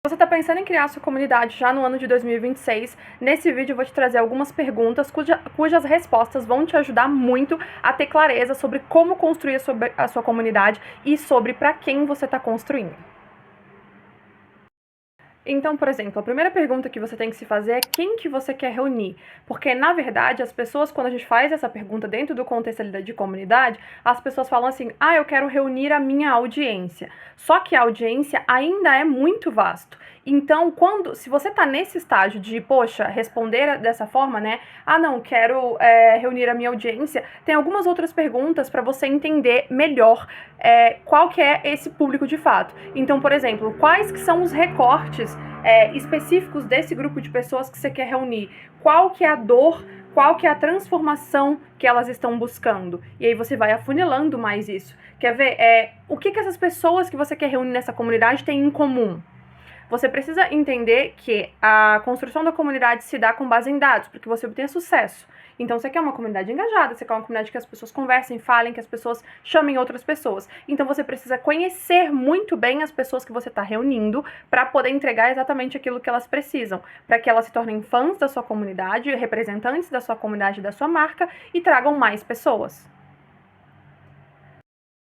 Se você está pensando em criar sua comunidade já no ano de 2026, nesse vídeo eu vou te trazer algumas perguntas cujas respostas vão te ajudar muito a ter clareza sobre como construir a sua comunidade e sobre para quem você está construindo. Então, por exemplo, a primeira pergunta que você tem que se fazer é quem que você quer reunir. Porque, na verdade, as pessoas, quando a gente faz essa pergunta dentro do contexto ali de comunidade, as pessoas falam assim, eu quero reunir a minha audiência. Só que a audiência ainda é muito vasto. Então, se você está nesse estágio de, poxa, responder dessa forma, né? Não, quero reunir a minha audiência, tem algumas outras perguntas para você entender melhor qual que é esse público de fato. Então, por exemplo, quais que são os recortes específicos desse grupo de pessoas que você quer reunir? Qual que é a dor, qual que é a transformação que elas estão buscando? E aí você vai afunilando mais isso. Quer ver? O que essas pessoas que você quer reunir nessa comunidade têm em comum? Você precisa entender que a construção da comunidade se dá com base em dados, porque você obtenha sucesso. Então, você quer uma comunidade engajada, você quer uma comunidade que as pessoas conversem, falem, que as pessoas chamem outras pessoas. Então, você precisa conhecer muito bem as pessoas que você está reunindo para poder entregar exatamente aquilo que elas precisam, para que elas se tornem fãs da sua comunidade, representantes da sua comunidade, da sua marca e tragam mais pessoas.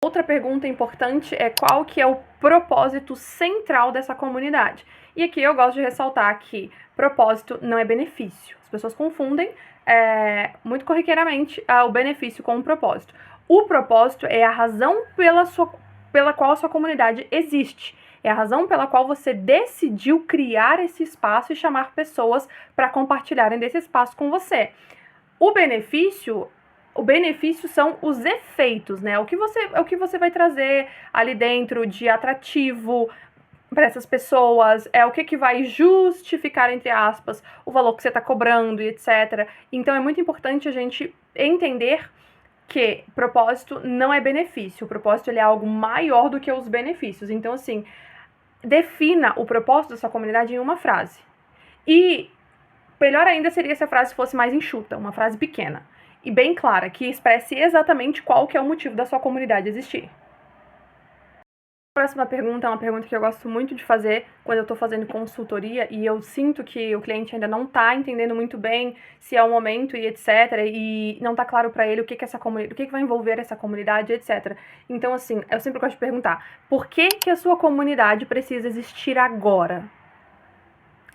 Outra pergunta importante é qual que é o propósito central dessa comunidade. E aqui eu gosto de ressaltar que propósito não é benefício. As pessoas confundem muito corriqueiramente o benefício com o propósito. O propósito é a razão pela qual a sua comunidade existe. É a razão pela qual você decidiu criar esse espaço e chamar pessoas para compartilharem desse espaço com você. O benefício são os efeitos, né? O que você vai trazer ali dentro de atrativo para essas pessoas, o que vai justificar, entre aspas, o valor que você está cobrando e etc. Então é muito importante a gente entender que propósito não é benefício. O propósito ele é algo maior do que os benefícios. Então, assim, defina o propósito da sua comunidade em uma frase. E melhor ainda seria se a frase fosse mais enxuta, uma frase pequena e bem clara, que expresse exatamente qual que é o motivo da sua comunidade existir. A próxima pergunta é uma pergunta que eu gosto muito de fazer quando eu estou fazendo consultoria e eu sinto que o cliente ainda não está entendendo muito bem se é o momento e etc. E não está claro para ele o que essa comunidade, o que vai envolver essa comunidade, etc. Então, assim, eu sempre gosto de perguntar: por que a sua comunidade precisa existir agora?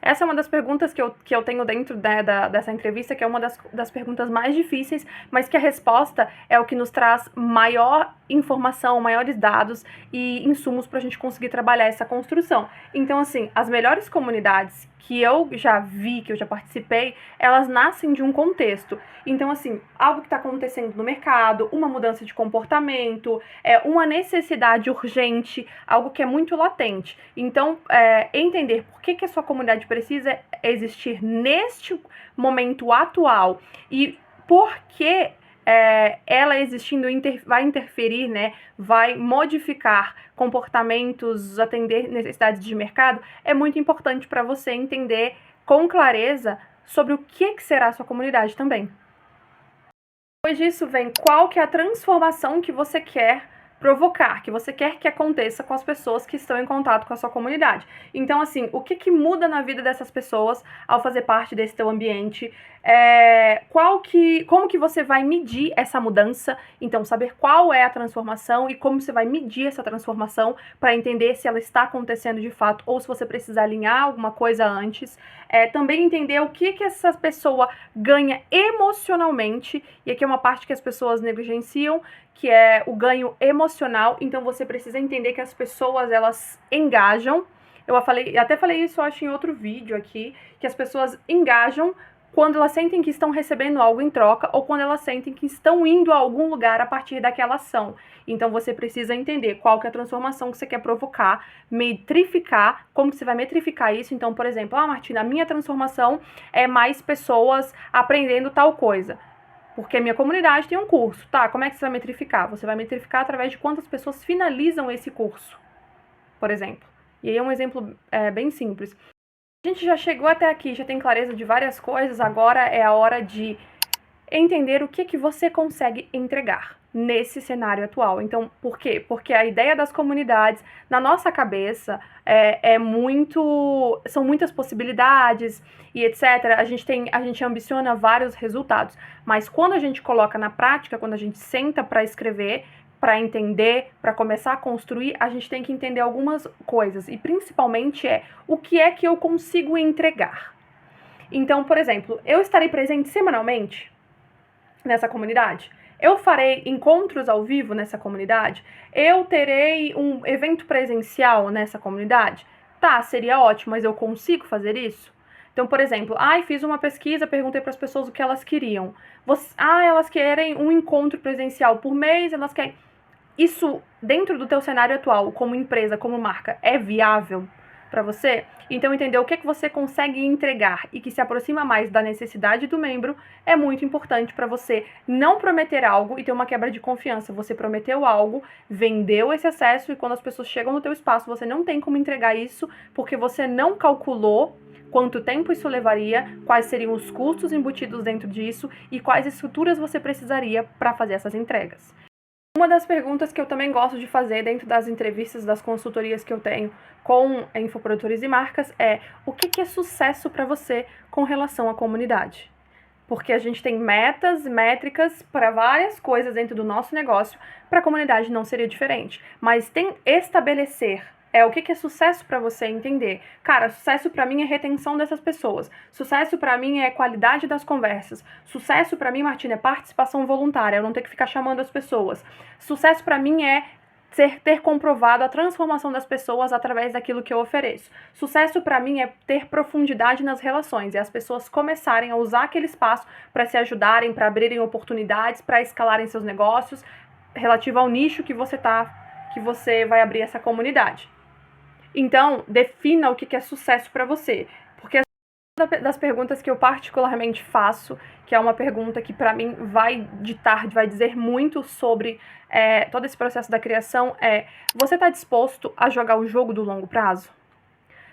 Essa é uma das perguntas que eu tenho dentro dessa entrevista, que é uma das perguntas mais difíceis, mas que a resposta é o que nos traz maior informação, maiores dados e insumos para a gente conseguir trabalhar essa construção. Então, assim, as melhores comunidades que eu já vi, que eu já participei, elas nascem de um contexto. Então, assim, algo que está acontecendo no mercado, uma mudança de comportamento, uma necessidade urgente, algo que é muito latente. Então, entender por que a sua comunidade precisa existir neste momento atual e por que ela existindo vai interferir, né, vai modificar comportamentos, atender necessidades de mercado, é muito importante para você entender com clareza sobre o que será a sua comunidade também. Depois disso vem qual que é a transformação que você quer provocar, que você quer que aconteça com as pessoas que estão em contato com a sua comunidade. Então, assim, o que muda na vida dessas pessoas ao fazer parte desse teu ambiente? Como que você vai medir essa mudança? Então, saber qual é a transformação e como você vai medir essa transformação para entender se ela está acontecendo de fato ou se você precisa alinhar alguma coisa antes. Também entender o que essa pessoa ganha emocionalmente, e aqui é uma parte que as pessoas negligenciam, que é o ganho emocional. Então você precisa entender que as pessoas, elas engajam. Até falei isso, eu acho, em outro vídeo aqui, que as pessoas engajam quando elas sentem que estão recebendo algo em troca ou quando elas sentem que estão indo a algum lugar a partir daquela ação. Então você precisa entender qual que é a transformação que você quer provocar, metrificar, como que você vai metrificar isso. Então, por exemplo, Martina, a minha transformação é mais pessoas aprendendo tal coisa. Porque a minha comunidade tem um curso, tá? Como é que você vai metrificar? Você vai metrificar através de quantas pessoas finalizam esse curso, por exemplo. E aí é um exemplo bem simples. A gente já chegou até aqui, já tem clareza de várias coisas, agora é a hora de entender o que você consegue entregar nesse cenário atual. Então, por quê? Porque a ideia das comunidades, na nossa cabeça, são muitas possibilidades e etc. A gente ambiciona vários resultados, mas quando a gente coloca na prática, quando a gente senta para escrever, para entender, para começar a construir, a gente tem que entender algumas coisas, e principalmente o que é que eu consigo entregar. Então, por exemplo, eu estarei presente semanalmente nessa comunidade? Eu farei encontros ao vivo nessa comunidade? Eu terei um evento presencial nessa comunidade? Tá, seria ótimo, mas eu consigo fazer isso? Então, por exemplo, fiz uma pesquisa, perguntei para as pessoas o que elas queriam. Elas querem um encontro presencial por mês, elas querem... Isso, dentro do teu cenário atual, como empresa, como marca, é viável para você? Então, entender o que você consegue entregar e que se aproxima mais da necessidade do membro é muito importante para você não prometer algo e ter uma quebra de confiança. Você prometeu algo, vendeu esse acesso, e quando as pessoas chegam no teu espaço, você não tem como entregar isso porque você não calculou quanto tempo isso levaria, quais seriam os custos embutidos dentro disso e quais estruturas você precisaria para fazer essas entregas. Uma das perguntas que eu também gosto de fazer dentro das entrevistas, das consultorias que eu tenho com infoprodutores e marcas é: o que é sucesso para você com relação à comunidade? Porque a gente tem metas, métricas para várias coisas dentro do nosso negócio, para a comunidade não seria diferente. Mas tem estabelecer o que é sucesso para você entender. Cara, sucesso para mim é retenção dessas pessoas. Sucesso para mim é qualidade das conversas. Sucesso para mim, Martina, é participação voluntária, eu não ter que ficar chamando as pessoas. Sucesso para mim é ter comprovado a transformação das pessoas através daquilo que eu ofereço. Sucesso para mim é ter profundidade nas relações e as pessoas começarem a usar aquele espaço para se ajudarem, para abrirem oportunidades, para escalarem seus negócios relativo ao nicho que você vai abrir essa comunidade. Então, defina o que é sucesso para você, porque das perguntas que eu particularmente faço, que é uma pergunta que para mim vai dizer muito sobre todo esse processo da criação, você está disposto a jogar o jogo do longo prazo?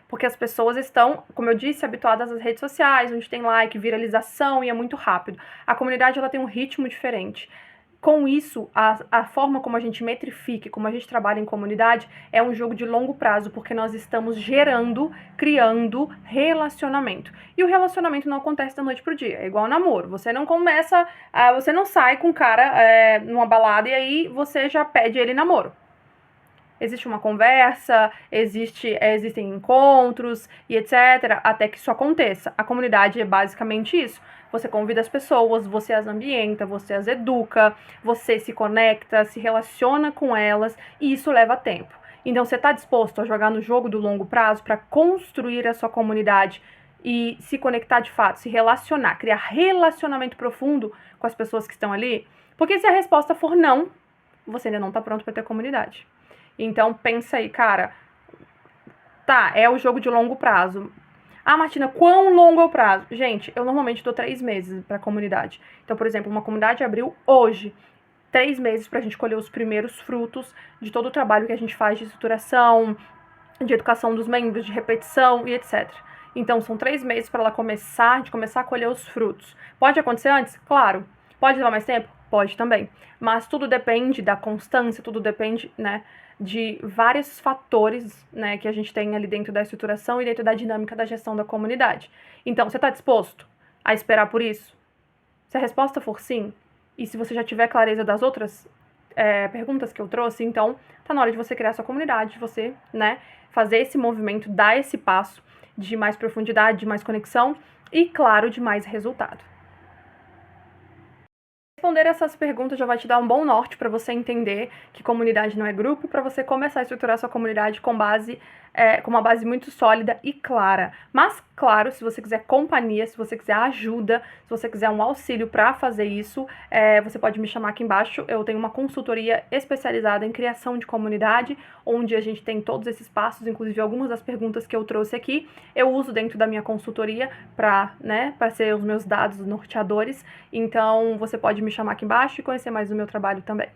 Porque as pessoas estão, como eu disse, habituadas às redes sociais, onde tem like, viralização e é muito rápido. A comunidade ela tem um ritmo diferente. Com isso, a forma como a gente metrifica, como a gente trabalha em comunidade, é um jogo de longo prazo, porque nós estamos criando relacionamento. E o relacionamento não acontece da noite pro dia, é igual namoro. Você não você não sai com um cara numa balada e aí você já pede ele namoro. Existe uma conversa, existem encontros e etc., até que isso aconteça. A comunidade é basicamente isso. Você convida as pessoas, você as ambienta, você as educa, você se conecta, se relaciona com elas, e isso leva tempo. Então, você está disposto a jogar no jogo do longo prazo para construir a sua comunidade e se conectar de fato, se relacionar, criar relacionamento profundo com as pessoas que estão ali? Porque se a resposta for não, você ainda não está pronto para ter comunidade. Então, pensa aí, cara, tá, é o jogo de longo prazo. Martina, quão longo é o prazo? Gente, eu normalmente dou 3 meses para a comunidade. Então, por exemplo, uma comunidade abriu hoje. 3 meses para a gente colher os primeiros frutos de todo o trabalho que a gente faz de estruturação, de educação dos membros, de repetição e etc. Então, são 3 meses para ela começar a colher os frutos. Pode acontecer antes? Claro. Pode levar mais tempo? Pode também. Mas tudo depende da constância, tudo depende, né, de vários fatores, né, que a gente tem ali dentro da estruturação e dentro da dinâmica da gestão da comunidade. Então, você está disposto a esperar por isso? Se a resposta for sim, e se você já tiver clareza das outras perguntas que eu trouxe, então tá na hora de você criar sua comunidade, de você, né, fazer esse movimento, dar esse passo de mais profundidade, de mais conexão e, claro, de mais resultado. Responder essas perguntas já vai te dar um bom norte para você entender que comunidade não é grupo, para você começar a estruturar sua comunidade com uma base muito sólida e clara. Mas, claro, se você quiser companhia, se você quiser ajuda, se você quiser um auxílio para fazer isso, você pode me chamar aqui embaixo. Eu tenho uma consultoria especializada em criação de comunidade, onde a gente tem todos esses passos, inclusive algumas das perguntas que eu trouxe aqui, eu uso dentro da minha consultoria para ser os meus dados norteadores. Então, você pode me chamar aqui embaixo e conhecer mais do meu trabalho também.